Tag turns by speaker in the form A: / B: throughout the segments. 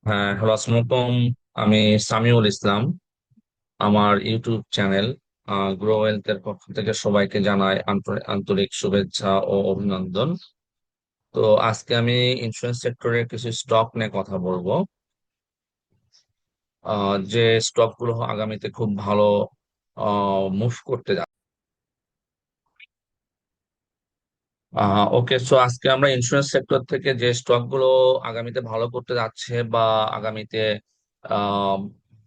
A: হ্যাঁ, হ্যালো, আসসালামু আলাইকুম। আমি সামিউল ইসলাম। আমার ইউটিউব চ্যানেল গ্রো ওয়েলথ এর পক্ষ থেকে সবাইকে জানাই আন্তরিক শুভেচ্ছা ও অভিনন্দন। তো আজকে আমি ইন্স্যুরেন্স সেক্টরের কিছু স্টক নিয়ে কথা বলবো, যে স্টক গুলো আগামীতে খুব ভালো মুভ করতে যাচ্ছে। ওকে, সো আজকে আমরা ইন্স্যুরেন্স সেক্টর থেকে যে স্টক গুলো আগামীতে ভালো করতে যাচ্ছে বা আগামীতে আহ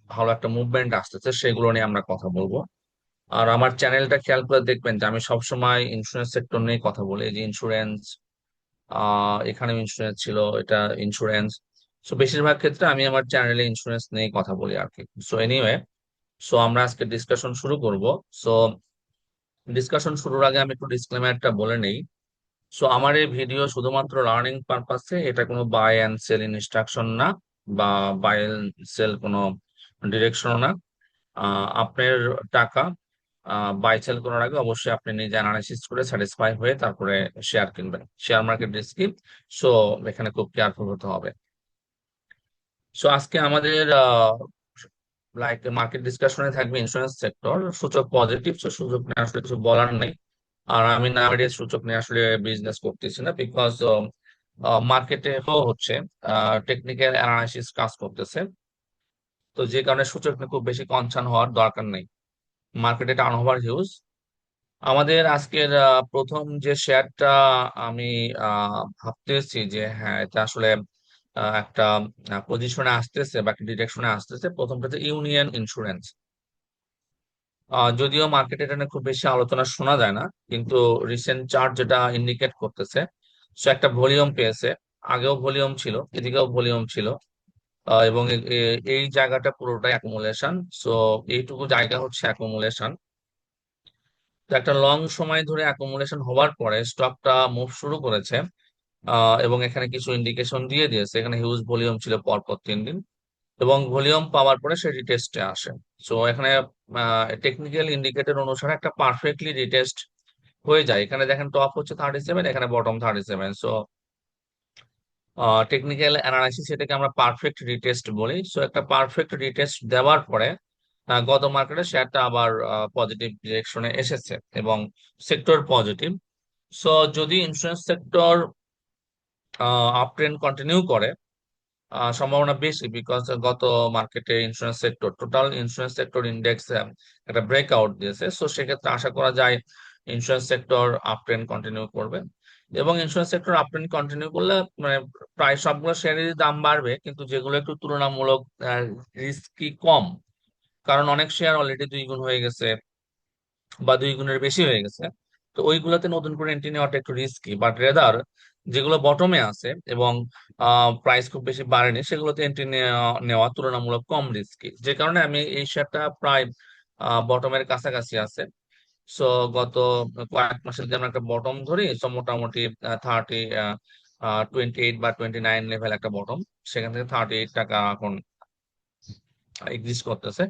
A: ভালো একটা মুভমেন্ট আসতেছে সেগুলো নিয়ে আমরা কথা বলবো। আর আমার চ্যানেলটা খেয়াল করে দেখবেন যে আমি সবসময় ইন্স্যুরেন্স সেক্টর নিয়ে কথা বলি, এই যে ইন্স্যুরেন্স, এখানেও ইন্স্যুরেন্স ছিল, এটা ইন্স্যুরেন্স। সো বেশিরভাগ ক্ষেত্রে আমি আমার চ্যানেলে ইন্স্যুরেন্স নিয়ে কথা বলি আর কি। সো এনিওয়ে, সো আমরা আজকে ডিসকাশন শুরু করব। সো ডিসকাশন শুরুর আগে আমি একটু ডিসক্লেমারটা বলে নেই। সো আমার এই ভিডিও শুধুমাত্র লার্নিং পারপাসে, এটা কোনো বাই অ্যান্ড সেল ইনস্ট্রাকশন না, বা বাই অ্যান্ড সেল কোনো ডিরেকশন না। আপনার টাকা বাই সেল করার আগে অবশ্যই আপনি নিজে অ্যানালাইসিস করে স্যাটিসফাই হয়ে তারপরে শেয়ার কিনবেন। শেয়ার মার্কেট রিস্কি, সো এখানে খুব কেয়ারফুল হতে হবে। সো আজকে আমাদের মার্কেট ডিসকাশনে থাকবে ইন্স্যুরেন্স সেক্টর। সূচক পজিটিভ, সো সূচক নিয়ে আসলে কিছু বলার নেই। আর আমি না বেরিয়ে সূচক নিয়ে আসলে বিজনেস করতেছি না, বিকজ মার্কেটে হচ্ছে টেকনিক্যাল অ্যানালাইসিস কাজ করতেছে। তো যে কারণে সূচক নিয়ে খুব বেশি কনসার্ন হওয়ার দরকার নেই। মার্কেটে টার্ন ওভার হিউজ। আমাদের আজকের প্রথম যে শেয়ারটা আমি ভাবতেছি যে হ্যাঁ, এটা আসলে একটা পজিশনে আসতেছে বা একটা ডিরেকশনে আসতেছে। প্রথমটা হচ্ছে ইউনিয়ন ইন্স্যুরেন্স। যদিও মার্কেটে এটা নিয়ে খুব বেশি আলোচনা শোনা যায় না, কিন্তু রিসেন্ট চার্ট যেটা ইন্ডিকেট করতেছে, সে একটা ভলিউম পেয়েছে। আগেও ভলিউম ছিল, এদিকেও ভলিউম ছিল। এবং এই জায়গাটা পুরোটাই অ্যাকুমুলেশন। সো এইটুকু জায়গা হচ্ছে অ্যাকুমুলেশন। তো একটা লং সময় ধরে অ্যাকুমুলেশন হওয়ার পরে স্টকটা মুভ শুরু করেছে। এবং এখানে কিছু ইন্ডিকেশন দিয়ে দিয়েছে, এখানে হিউজ ভলিউম ছিল পরপর 3 দিন, এবং ভলিউম পাওয়ার পরে সে রিটেস্টে আসে। সো এখানে টেকনিক্যাল ইন্ডিকেটর অনুসারে একটা পারফেক্টলি রিটেস্ট হয়ে যায়। এখানে দেখেন টপ হচ্ছে 37, এখানে বটম 37। সো টেকনিক্যাল অ্যানালাইসিস এটাকে আমরা পারফেক্ট রিটেস্ট বলি। সো একটা পারফেক্ট রিটেস্ট দেওয়ার পরে গত মার্কেটে শেয়ারটা আবার পজিটিভ ডিরেকশনে এসেছে এবং সেক্টর পজিটিভ। সো যদি insurance sector up trend continue করে, সম্ভাবনা বেশি, বিকজ গত মার্কেটে insurance sector, total insurance sector index একটা ব্রেকআউট দিয়েছে। সো সেক্ষেত্রে আশা করা যায় insurance sector up trend continue করবে। এবং insurance sector up trend continue করলে মানে প্রায় সবগুলো শেয়ারেরই দাম বাড়বে, কিন্তু যেগুলো একটু তুলনামূলক রিস্কি কম, কারণ অনেক শেয়ার অলরেডি 2 গুণ হয়ে গেছে বা 2 গুণের বেশি হয়ে গেছে। তো ওইগুলোতে নতুন করে এন্ট্রি নেওয়াটা একটু রিস্কি, বাট রেদার যেগুলো বটমে আছে এবং প্রাইস খুব বেশি বাড়েনি, সেগুলোতে এন্ট্রি নেওয়া তুলনামূলক কম রিস্কি। যে কারণে আমি এই শেয়ারটা প্রায় বটমের কাছাকাছি আছে। সো গত কয়েক মাসের যদি আমরা একটা বটম ধরি, তো মোটামুটি 30, 28 বা 29 লেভেল একটা বটম। সেখান থেকে 38 টাকা এখন এক্সিস্ট করতেছে,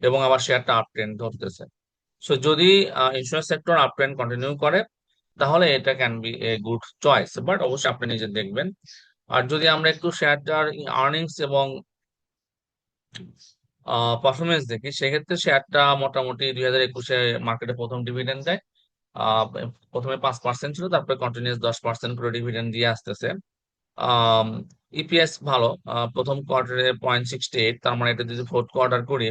A: এবং আবার শেয়ারটা আপ ট্রেন্ড ধরতেছে। সো যদি insurance sector up trend continue করে, তাহলে এটা can B a good choice, but অবশ্যই আপনি নিজে দেখবেন। আর যদি আমরা একটু শেয়ারটার আর্নিংস এবং পারফরমেন্স দেখি, সেক্ষেত্রে শেয়ারটা মোটামুটি 2021-এ মার্কেটে প্রথম ডিভিডেন্ড দেয়। আহ, প্রথমে 5% ছিল, তারপরে কন্টিনিউস 10% করে ডিভিডেন্ড দিয়ে আসতেছে। ইপিএস ভালো, প্রথম কোয়ার্টারে 0.68, তার মানে এটা যদি ফোর্থ কোয়ার্টার করি,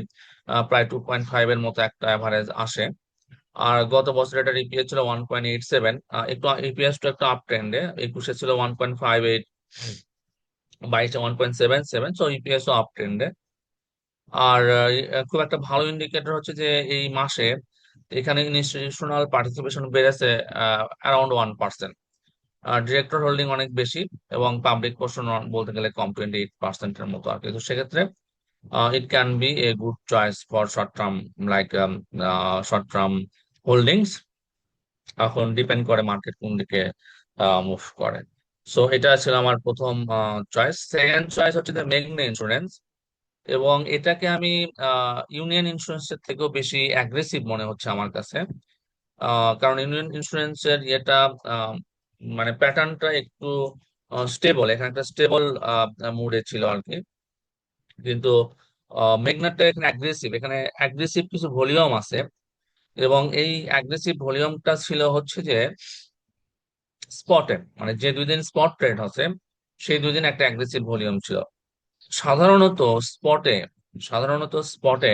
A: প্রায় 2.5 এর মতো একটা অ্যাভারেজ আসে। আর গত বছর এটার ইপিএস ছিল 1.87। একটু ইপিএস টা একটু আপ ট্রেন্ডে, 21-এ ছিল 1.58, 22-এ 1.77। সো ইপিএস ও আপ ট্রেন্ডে। আর খুব একটা ভালো ইন্ডিকেটর হচ্ছে যে এই মাসে এখানে ইনস্টিটিউশনাল পার্টিসিপেশন বেড়েছে অ্যারাউন্ড 1%। ডিরেক্টর হোল্ডিং অনেক বেশি, এবং পাবলিক পোর্শন বলতে গেলে কম, 28%-এর মতো আর কি। তো সেক্ষেত্রে it can B a good choice for short term, like short term holdings. এখন ডিপেন্ড করে মার্কেট কোন দিকে মুভ করে। সো এটা ছিল আমার প্রথম চয়েস। সেকেন্ড চয়েস হচ্ছে মেঘনা ইন্স্যুরেন্স, এবং এটাকে আমি ইউনিয়ন ইন্স্যুরেন্সের থেকেও বেশি অ্যাগ্রেসিভ মনে হচ্ছে আমার কাছে। কারণ ইউনিয়ন ইন্স্যুরেন্সের এটা আহ, মানে প্যাটার্নটা একটু স্টেবল, এখানে একটা স্টেবল মুডে ছিল আর কি। কিন্তু মেঘনাটা এখানে অ্যাগ্রেসিভ, এখানে অ্যাগ্রেসিভ কিছু ভলিউম আছে। এবং এই অ্যাগ্রেসিভ ভলিউমটা ছিল হচ্ছে যে স্পটে, মানে যে 2 দিন স্পট ট্রেড হচ্ছে সেই 2 দিন একটা অ্যাগ্রেসিভ ভলিউম ছিল। সাধারণত স্পটে সাধারণত স্পটে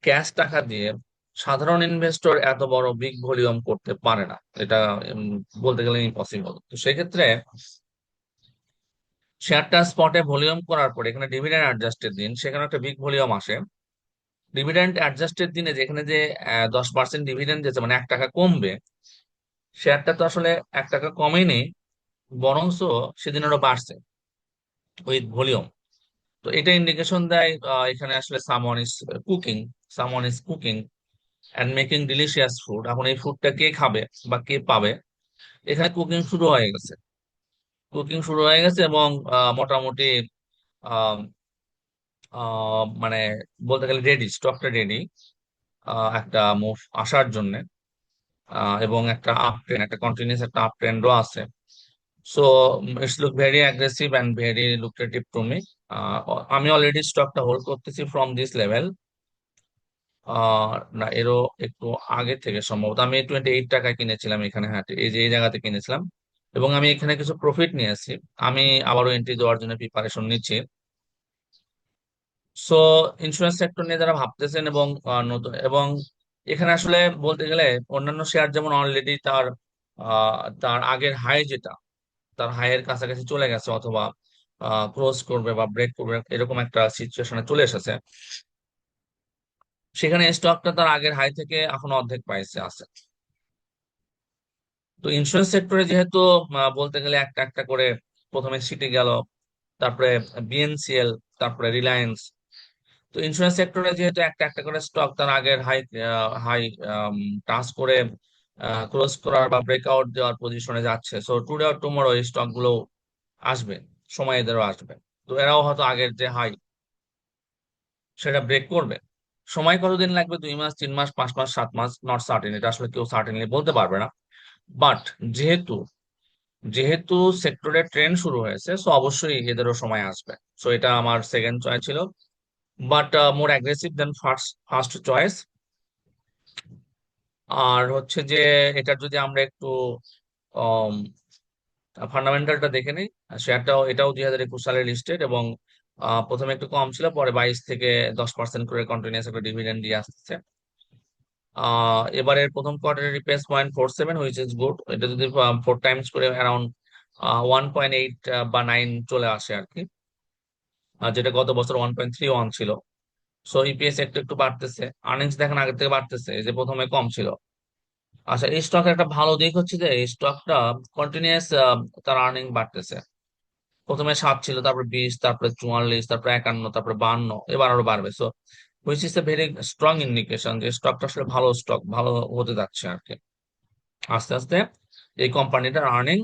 A: ক্যাশ টাকা দিয়ে সাধারণ ইনভেস্টর এত বড় বিগ ভলিউম করতে পারে না। এটা বলতে গেলে ইম্পসিবল। তো সেক্ষেত্রে শেয়ারটা স্পটে ভলিউম করার পরে এখানে ডিভিডেন্ড অ্যাডজাস্টের দিন সেখানে একটা বিগ ভলিউম আসে। ডিভিডেন্ড অ্যাডজাস্টের দিনে যেখানে যে 10% ডিভিডেন্ড যেতে মানে 1 টাকা কমবে, শেয়ারটা তো আসলে 1 টাকা কমেনি, বরংস সেদিন আরো বাড়ছে উইথ ভলিউম। তো এটা ইন্ডিকেশন দেয় এখানে আসলে cooking someone is cooking and making delicious food. এখন এই ফুডটা কে খাবে বা কে পাবে, এখানে কুকিং শুরু হয়ে গেছে। কুকিং শুরু হয়ে গেছে এবং মোটামুটি আহ, মানে বলতে গেলে রেডি, স্টকটা রেডি একটা মুভ আসার জন্য। এবং একটা আপ ট্রেন্ড, একটা কন্টিনিউয়াস একটা আপ ট্রেন্ডও আছে। So it's look very aggressive and very lucrative to me. আমি অলরেডি স্টকটা হোল্ড করতেছি ফ্রম দিস লেভেল। না, এরও একটু আগে থেকে সম্ভবত আমি 28 টাকায় কিনেছিলাম এখানে, হ্যাঁ এই যে এই জায়গাতে কিনেছিলাম। এবং আমি এখানে কিছু প্রফিট নিয়েছি। আমি আবারও এন্ট্রি দেওয়ার জন্য প্রিপারেশন নিচ্ছি। সো ইন্স্যুরেন্স সেক্টর নিয়ে যারা ভাবতেছেন এবং নতুন, এবং এখানে আসলে বলতে গেলে অন্যান্য শেয়ার যেমন অলরেডি তার আগের হাই যেটা, তার হাইয়ের কাছাকাছি চলে গেছে অথবা ক্রস করবে বা ব্রেক করবে এরকম একটা সিচুয়েশনে চলে এসেছে, সেখানে স্টকটা তার আগের হাই থেকে এখন অর্ধেক প্রাইসে আছে। তো ইন্স্যুরেন্স সেক্টরে যেহেতু বলতে গেলে একটা একটা করে প্রথমে সিটি গেল, তারপরে বিএনসিএল, তারপরে রিলায়েন্স। তো ইন্স্যুরেন্স সেক্টরে যেহেতু একটা একটা করে স্টক তার আগের হাই হাই টাচ করে ক্লোজ করার বা ব্রেকআউট দেওয়ার পজিশনে যাচ্ছে, সো টুডে অর টুমরো এই স্টক গুলো আসবে, সময় এদেরও আসবে। তো এরাও হয়তো আগের যে হাই সেটা ব্রেক করবে। সময় কতদিন লাগবে, 2 মাস, 3 মাস, 5 মাস, 7 মাস, নট সার্টেন, এটা আসলে কেউ সার্টেনলি বলতে পারবে না। বাট যেহেতু যেহেতু সেক্টরের ট্রেন্ড শুরু হয়েছে, সো অবশ্যই এদেরও সময় আসবে। সো এটা আমার সেকেন্ড চয়েস ছিল, but more aggressive than first first choice. আর হচ্ছে যে এটার যদি আমরা একটু ফান্ডামেন্টালটা দেখে নিই, শেয়ারটাও এটাও 2021 সালে লিস্টেড এবং প্রথমে একটু কম ছিল, পরে 22 থেকে 10% করে কন্টিনিউয়াস একটা ডিভিডেন্ড দিয়ে আসছে। এবারের প্রথম কোয়ার্টারের ইপিএস 0.47, হুইচ ইজ গুড। এটা যদি 4 টাইমস করে অ্যারাউন্ড 1.8 বা 9 চলে আসে আর কি, যেটা গত বছর 1.31 ছিল। সো ইপিএস একটু একটু বাড়তেছে, আর্নিংস দেখেন আগের থেকে বাড়তেছে, এই যে প্রথমে কম ছিল। আচ্ছা, এই স্টকের একটা ভালো দিক হচ্ছে যে এই স্টকটা কন্টিনিউয়াস তার আর্নিং বাড়তেছে। প্রথমে 7 ছিল, তারপর 20, তারপরে 44, তারপরে 51, তারপরে 52, এবার আরো বাড়বে। So which is a very strong indication যে স্টকটা আসলে ভালো স্টক, ভালো হতে যাচ্ছে আর কি। আস্তে আস্তে এই কোম্পানিটার আর্নিং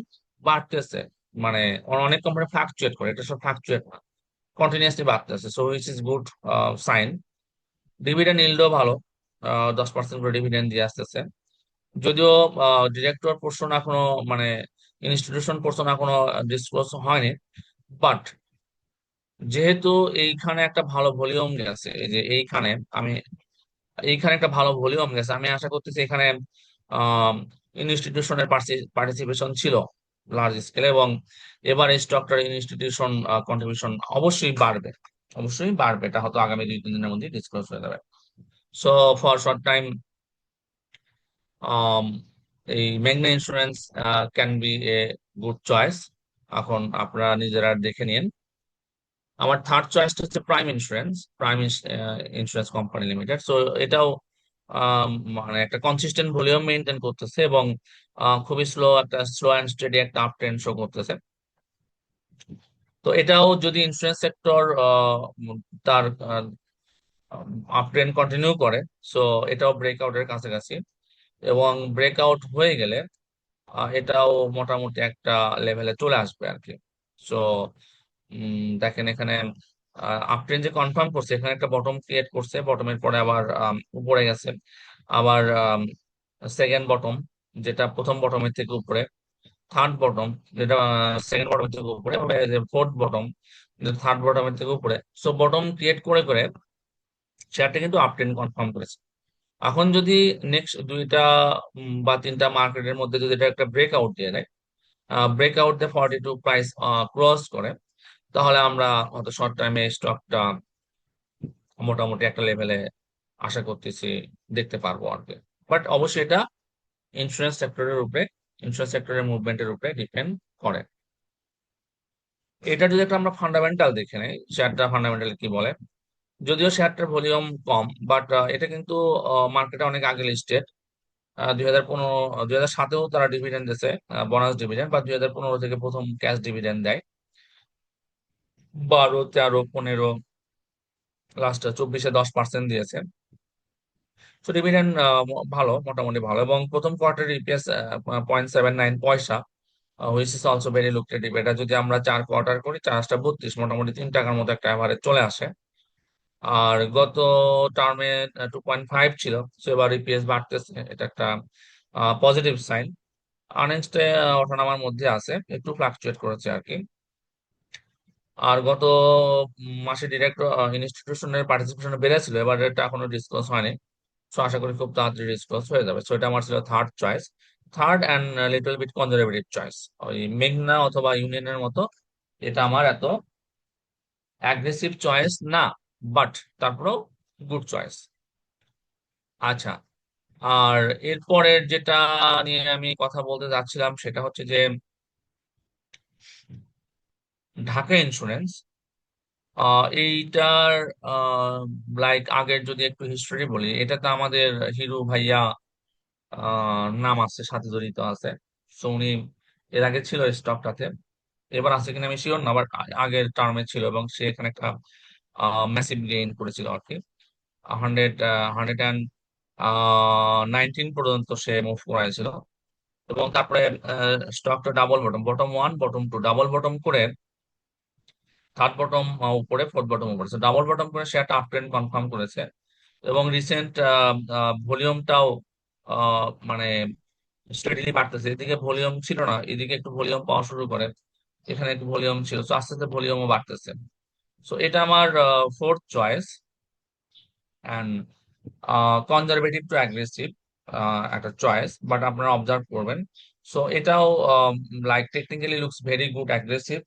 A: বাড়তেছে। মানে অনেক কোম্পানি ফ্লাকচুয়েট করে, এটা সব ফ্লাকচুয়েট না, কন্টিনিউয়াসলি বাড়তেছে, so which is good sign. Dividend ইল্ডও ভালো, 10% করে ডিভিডেন্ড দিয়ে আসতেছে। যদিও ডিরেক্টর পোর্শন এখনো, মানে ইনস্টিটিউশন পোর্শন এখনো ডিসক্লোজ হয়নি, বাট যেহেতু এইখানে একটা ভালো ভলিউম গেছে, এই যে এইখানে আমি এইখানে একটা ভালো ভলিউম গেছে, আমি আশা করতেছি এখানে ইনস্টিটিউশনের পার্টিসিপেশন ছিল লার্জ স্কেলে, এবং এবার এই স্টকটার ইনস্টিটিউশন কন্ট্রিবিউশন অবশ্যই বাড়বে, অবশ্যই বাড়বে। এটা হয়তো আগামী 2-3 দিনের মধ্যে ডিসক্লোজ হয়ে যাবে। সো ফর শর্ট টাইম এই মেঘনা insurance can B a good choice. এখন আপনারা নিজেরা দেখে নিন। আমার থার্ড চয়েসটা হচ্ছে prime insurance company limited. So এটাও মানে একটা কনসিস্টেন্ট ভলিউম মেনটেন করতেছে এবং খুবই স্লো অ্যান্ড স্টেডি একটা আপ ট্রেন্ড শো করতেছে। তো এটাও যদি ইন্স্যুরেন্স সেক্টর তার আপ ট্রেন্ড কন্টিনিউ করে, সো এটাও ব্রেকআউটের কাছাকাছি, এবং ব্রেকআউট হয়ে গেলে এটাও মোটামুটি একটা লেভেলে চলে আসবে আর কি। সো দেখেন এখানে আপট্রেন্ড যে কনফার্ম করছে, এখানে একটা বটম ক্রিয়েট করছে, বটমের পরে আবার উপরে গেছে, আবার সেকেন্ড বটম, যেটা প্রথম বটমের থেকে উপরে, থার্ড বটম, যেটা সেকেন্ড বটম থেকে উপরে, ফোর্থ বটম, যেটা থার্ড বটমের থেকে উপরে। সো বটম ক্রিয়েট করে করে শেয়ারটা কিন্তু আপ ট্রেন্ড কনফার্ম করেছে। এখন যদি নেক্সট দুইটা বা তিনটা মার্কেটের মধ্যে যদি এটা একটা ব্রেকআউট দিয়ে দেয়, ব্রেকআউট দিয়ে 42 প্রাইস ক্রস করে, তাহলে আমরা হয়তো শর্ট টাইমে স্টকটা মোটামুটি একটা লেভেলে আশা করতেছি দেখতে পারবো আর কি। বাট অবশ্যই এটা ইন্স্যুরেন্স সেক্টরের উপরে, ইন্স্যুরেন্স সেক্টরের মুভমেন্টের উপরে ডিপেন্ড করে। এটা যদি একটা আমরা ফান্ডামেন্টাল দেখে নেই, শেয়ারটা ফান্ডামেন্টাল কি বলে। যদিও শেয়ারটার ভলিউম কম, বাট এটা কিন্তু মার্কেটে অনেক আগে লিস্টেড। 2015, 2007-এও তারা ডিভিডেন্ড দিয়েছে, বোনাস ডিভিডেন্ড, বা 2015 থেকে প্রথম ক্যাশ ডিভিডেন্ড দেয়। 12, 13, 15, লাস্ট 24-এ 10% দিয়েছে। তো ডিভিডেন্ড ভালো, মোটামুটি ভালো, এবং প্রথম কোয়ার্টার ইপিএস 0.79 পয়সা, which is also very lucrative. এটা যদি আমরা 4 কোয়ার্টার করি, 4 × 32, মোটামুটি 3 টাকার মতো একটা অ্যাভারেজ চলে আসে। আর গত টার্মে 2.5 ছিল, সো এবার ইপিএস বাড়তেছে, এটা একটা পজিটিভ সাইন। আর্নিংসটা ওঠানামার মধ্যে আছে, একটু ফ্লাকচুয়েট করেছে আর কি। আর গত মাসে ডিরেক্ট ইনস্টিটিউশনের পার্টিসিপেশন বেড়েছিল, এবার এটা এখনো ডিসক্লোজ হয়নি। সো আশা করি খুব তাড়াতাড়ি ডিসক্লোজ হয়ে যাবে। সো এটা আমার ছিল third choice, third and little bit conservative choice. ওই মেঘনা অথবা ইউনিয়নের মতো এটা আমার এত অ্যাগ্রেসিভ চয়েস না, বাট তারপরেও গুড চয়েস। আচ্ছা, আর এরপরের যেটা নিয়ে আমি কথা বলতে যাচ্ছিলাম সেটা হচ্ছে যে ঢাকা ইন্স্যুরেন্স। এইটার লাইক আগের যদি একটু হিস্টোরি বলি, এটাতে আমাদের হিরু ভাইয়া নাম আছে, সাথে জড়িত আছে। সো উনি এর আগে ছিল স্টকটাতে, এবার আছে কিনা আমি শিওর না, বাট আগের টার্মে ছিল, এবং সে এখানে একটা ম্যাসিভ গেইন করেছিল আর কি। 119 পর্যন্ত সে মুভ করেছিল, এবং তারপরে স্টকটা double bottom, bottom one, bottom to, double bottom করে থার্ড বটম উপরে, ফোর্থ বটম উপরে, ডাবল বটম করে সে একটা আপ ট্রেন্ড কনফার্ম করেছে। এবং রিসেন্ট ভলিউমটাও মানে স্টেডিলি বাড়তেছে। এদিকে ভলিউম ছিল না, এদিকে একটু ভলিউম পাওয়া শুরু করে, এখানে একটু ভলিউম ছিল, তো আস্তে আস্তে ভলিউমও বাড়তেছে। সো এটা আমার fourth choice, and conservative to aggressive একটা চয়েস, বাট আপনারা অবজার্ভ করবেন। সো এটাও like technically looks very good aggressive,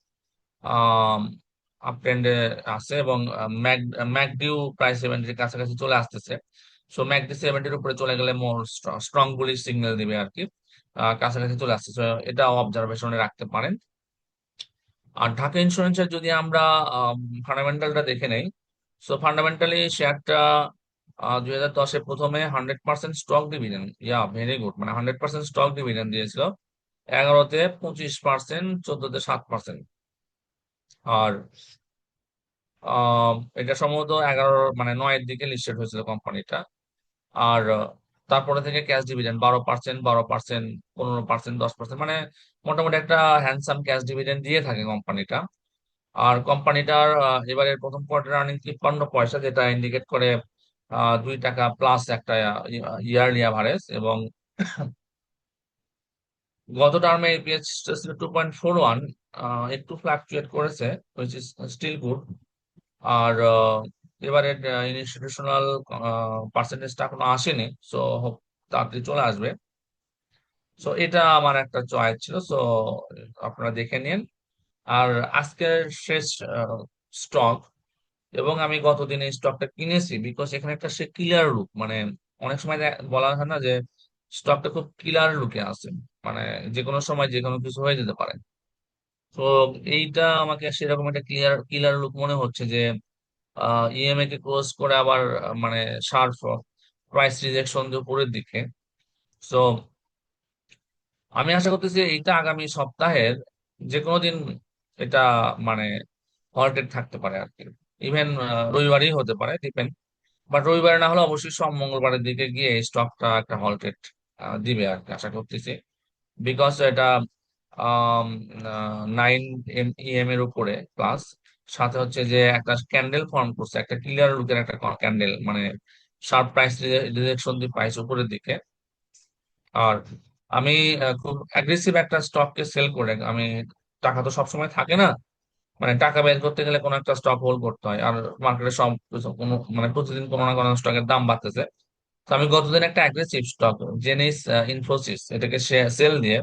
A: up ট্রেন্ডে আছে, এবং ম্যাকডিউ প্রায় 70-র কাছাকাছি চলে আসতেছে। সো ম্যাকডি 70-র উপরে চলে গেলে মোর স্ট্রং বুলিশ সিগন্যাল দিবে আর কি। কাছাকাছি চলে আসছে, so এটাও অবজারভেশনে রাখতে পারেন। আর ঢাকা ইন্স্যুরেন্সের যদি আমরা ফান্ডামেন্টালটা দেখে নেই, সো ফান্ডামেন্টালি শেয়ারটা 2010-এ প্রথমে 100% স্টক ডিভিডেন্ড, ভেরি গুড, মানে 100% স্টক ডিভিডেন্ড দিয়েছিল। 11-তে 25%, 14-তে 7%। আর এটা সম্ভবত 11, মানে 9-এর দিকে লিস্টেড হয়েছিল কোম্পানিটা। আর তারপরে থেকে ক্যাশ ডিভিডেন্ড 12%, 12%, 15%, 10%, মানে মোটামুটি একটা হ্যান্ডসাম ক্যাশ ডিভিডেন্ড দিয়ে থাকে কোম্পানিটা। আর কোম্পানিটার এবারের প্রথম কোয়ার্টার আর্নিং 53 পয়সা, যেটা ইন্ডিকেট করে 2 টাকা প্লাস একটা ইয়ারলি অ্যাভারেজ। এবং গত টার্মে ইপিএস ছিল 2.41, একটু ফ্লাকচুয়েট করেছে, হুইচ ইজ স্টিল গুড। আর এবারে ইনস্টিটিউশনাল পার্সেন্টেজটা এখনো আসেনি, সো তাড়াতাড়ি চলে আসবে। সো এটা আমার একটা চয়েস ছিল, সো আপনারা দেখে নিন। আর আজকের শেষ স্টক, এবং আমি গতদিন এই স্টকটা কিনেছি বিকজ এখানে একটা সে ক্লিয়ার লুক, মানে অনেক সময় বলা হয় না যে স্টকটা খুব ক্লিয়ার লুকে আছে, মানে যে কোনো সময় যে কোনো কিছু হয়ে যেতে পারে। তো এইটা আমাকে সেরকম একটা ক্লিয়ার ক্লিয়ার লুক মনে হচ্ছে যে ইএমএ কে ক্লোজ করে আবার মানে শার্প প্রাইস রিজেকশন দিয়ে উপরের দিকে। সো আমি আশা করতেছি এইটা আগামী সপ্তাহের যে কোনো দিন এটা মানে হল্টেড থাকতে পারে আর কি। ইভেন রবিবারই হতে পারে, ডিপেন্ড। বাট রবিবারে না হলে অবশ্যই সব মঙ্গলবারের দিকে গিয়ে এই স্টকটা একটা হল্টেড দিবে আর কি, আশা করতেছি। বিকজ এটা 9 EM এর উপরে প্লাস, সাথে হচ্ছে যে একটা ক্যান্ডেল ফর্ম করছে, একটা ক্লিয়ার লুকের একটা ক্যান্ডেল, মানে শার্প প্রাইস রিজেকশন দিয়ে প্রাইস উপরের দিকে। আর আমি খুব অ্যাগ্রেসিভ একটা স্টককে সেল করে আমি, টাকা তো সবসময় থাকে না, মানে টাকা বের করতে গেলে কোনো একটা স্টক হোল্ড করতে হয়, আর মার্কেটে সব কোনো মানে প্রতিদিন কোনো না কোনো স্টকের দাম বাড়তেছে। তো আমি গতদিন একটা অ্যাগ্রেসিভ স্টক জেনিস ইনফোসিস এটাকে সেল দিয়ে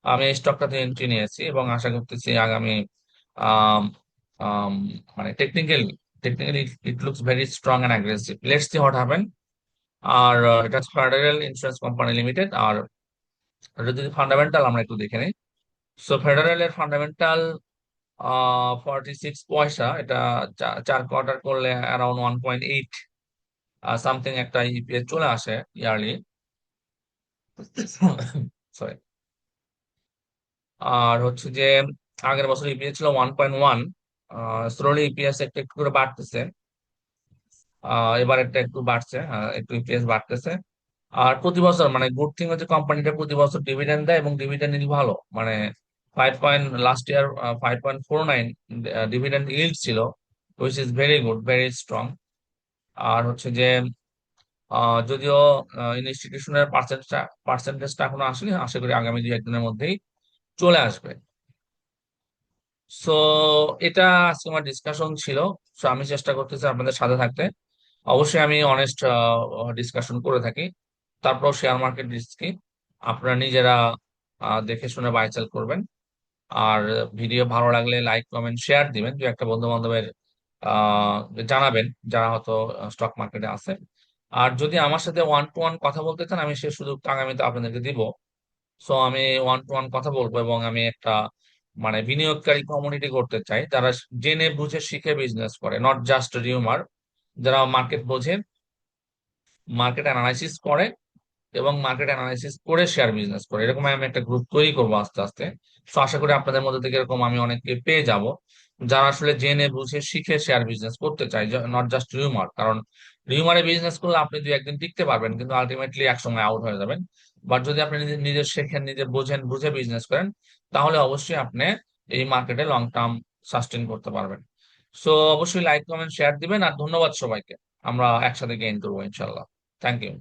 A: আমি এই স্টকটাতে এন্ট্রি নিয়েছি, এবং আশা করতেছি আগামী আম, আম, মানে technically it looks very strong and aggressive, let's see what happen. আর এটা ফেডারেল ইন্স্যুরেন্স কোম্পানি লিমিটেড। আর এটা যদি ফান্ডামেন্টাল আমরা একটু দেখে নিই, সো ফেডারেলের ফান্ডামেন্টাল 46 পয়সা, এটা 4 কোয়ার্টার করলে অ্যারাউন্ড 1.8 সামথিং একটা ইপিএস চলে আসে ইয়ারলি। সরি। আর হচ্ছে যে আগের বছর ইপিএস ছিল 1.1, স্লোলি ইপিএস একটু একটু করে বাড়তেছে। এবার একটা একটু বাড়ছে, একটু ইপিএস বাড়তেছে। আর প্রতি বছর মানে গুড থিং হচ্ছে কোম্পানিটা প্রতি বছর ডিভিডেন্ড দেয়, এবং ডিভিডেন্ড ইল ভালো, মানে লাস্ট ইয়ার 5.49 ডিভিডেন্ড ইল্ড ছিল, which is very good, very strong. আর হচ্ছে যে যদিও ইনস্টিটিউশনের পার্সেন্টেজটা এখনো আসেনি, আশা করি আগামী 2-1 দিনের মধ্যেই চলে আসবে। সো এটা আজকে আমার ডিসকাশন ছিল। সো আমি চেষ্টা করতেছি আপনাদের সাথে থাকতে। অবশ্যই আমি অনেস্ট ডিসকাশন করে থাকি। তারপর শেয়ার মার্কেট রিস্কি আপনারা নিজেরা দেখে শুনে বাই সেল করবেন। আর ভিডিও ভালো লাগলে লাইক কমেন্ট শেয়ার দিবেন, দু একটা বন্ধু বান্ধবের আহ জানাবেন যারা হয়তো স্টক মার্কেটে আছে। আর যদি আমার সাথে ওয়ান টু ওয়ান কথা বলতে চান, আমি সে সুযোগটা আগামীতে আপনাদেরকে দিব। সো আমি ওয়ান টু ওয়ান কথা বলবো, এবং আমি একটা মানে বিনিয়োগকারী কমিউনিটি করতে চাই যারা জেনে বুঝে শিখে বিজনেস করে, নট জাস্ট রিউমার, যারা মার্কেট বোঝে, মার্কেট অ্যানালাইসিস করে, এবং মার্কেট অ্যানালাইসিস করে শেয়ার বিজনেস করে। এরকম আমি একটা গ্রুপ তৈরি করবো আস্তে আস্তে। তো আশা করি আপনাদের মধ্যে থেকে এরকম আমি অনেককে পেয়ে যাব, যারা আসলে জেনে বুঝে শিখে শেয়ার বিজনেস করতে চাই, নট জাস্ট রিউমার। কারণ রিউমারে বিজনেস করলে আপনি 2-1 দিন টিকতে পারবেন, কিন্তু আলটিমেটলি একসময় আউট হয়ে যাবেন। বাট যদি আপনি নিজে নিজে শেখেন, নিজে বোঝেন, বুঝে বিজনেস করেন, তাহলে অবশ্যই আপনি এই মার্কেটে লং টার্ম সাস্টেন করতে পারবেন। সো অবশ্যই লাইক কমেন্ট শেয়ার দিবেন, আর ধন্যবাদ সবাইকে। আমরা একসাথে গেইন করবো ইনশাল্লাহ। Thank you.